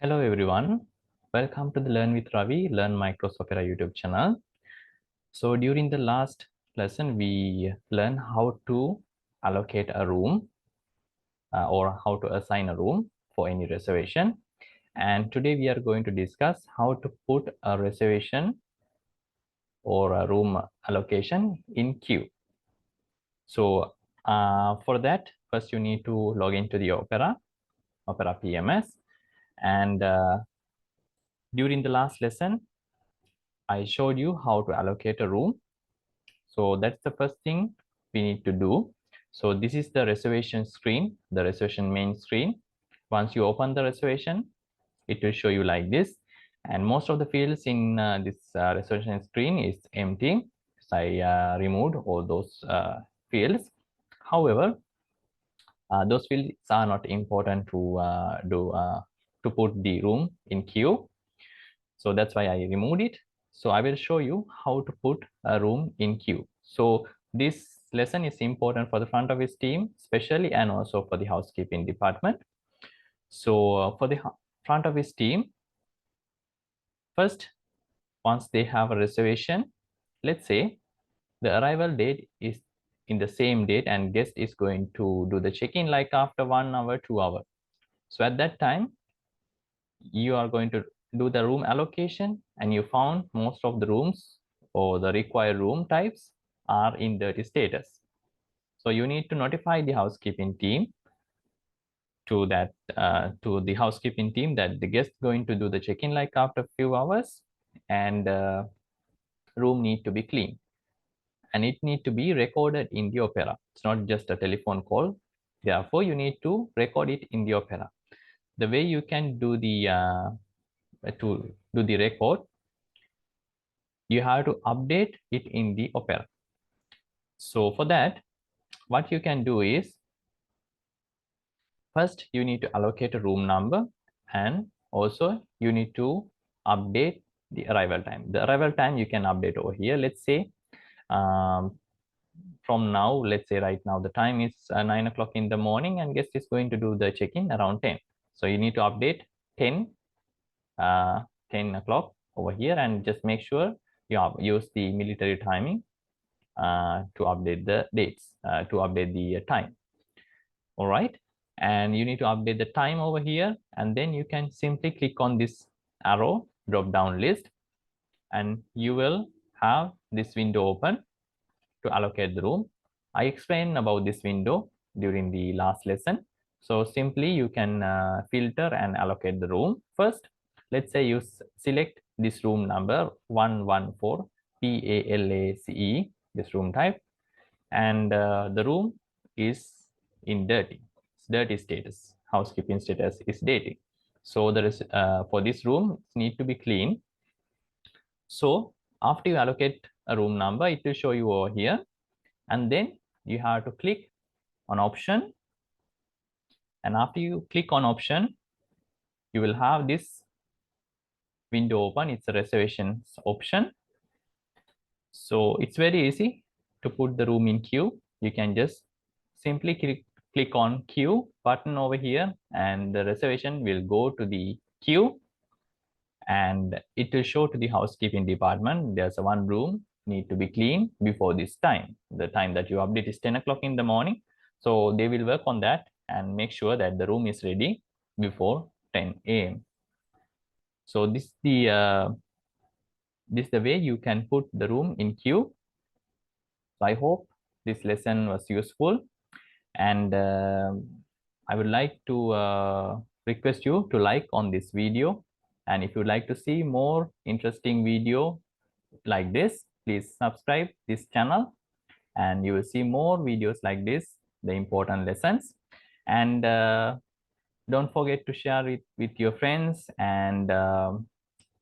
Hello everyone, welcome to the Learn with Ravi, Learn Microsoft Opera YouTube channel. So during the last lesson, we learned how to allocate a room or how to assign a room for any reservation. And today we are going to discuss how to put a reservation or a room allocation in queue. So for that, first you need to log into the Opera PMS. And during the last lesson, I showed you how to allocate a room. So that's the first thing we need to do. So this is the reservation screen, the reservation main screen. Once you open the reservation, it will show you like this. And most of the fields in this reservation screen is empty. So I removed all those fields. However, those fields are not important to put the room in queue. So that's why I removed it. So I will show you how to put a room in queue. So this lesson is important for the front office team, especially, and also for the housekeeping department. So for the front office team, first, once they have a reservation, let's say the arrival date is in the same date and guest is going to do the check-in like after 1 hour, 2 hours. So at that time, you are going to do the room allocation and you found most of the rooms or the required room types are in dirty status. So you need to notify the housekeeping team to the housekeeping team that the guest going to do the check-in like after a few hours and room need to be clean and it need to be recorded in the Opera. It's not just a telephone call. Therefore, you need to record it in the Opera. The way you can do the record, you have to update it in the Opera. So for that, what you can do is, first you need to allocate a room number and also you need to update the arrival time. The arrival time you can update over here. Let's say from now, let's say right now the time is 9 o'clock in the morning and guest is going to do the check-in around 10. So you need to update 10 o'clock over here and just make sure you use the military timing to update the dates, to update the time. All right. And you need to update the time over here. And then you can simply click on this arrow drop down list. And you will have this window open to allocate the room. I explained about this window during the last lesson. So simply you can filter and allocate the room. First, let's say you select this room number 114 PALACE, this room type, and the room is in dirty status. Housekeeping status is dirty. So there is for this room it need to be clean. So after you allocate a room number, it will show you over here, and then you have to click on option. And after you click on option, you will have this window open. It's a reservations option. So it's very easy to put the room in queue. You can just simply click on queue button over here and the reservation will go to the queue and it will show to the housekeeping department there's a one room need to be clean before this time. The time that you update is 10 o'clock in the morning. So they will work on that and make sure that the room is ready before 10 a.m. So this is the way you can put the room in queue. So I hope this lesson was useful, and I would like to request you to like on this video, and if you'd like to see more interesting video like this, please subscribe this channel and you will see more videos like this, the important lessons. And don't forget to share it with your friends and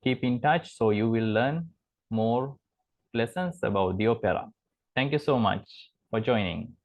keep in touch so you will learn more lessons about the opera. Thank you so much for joining.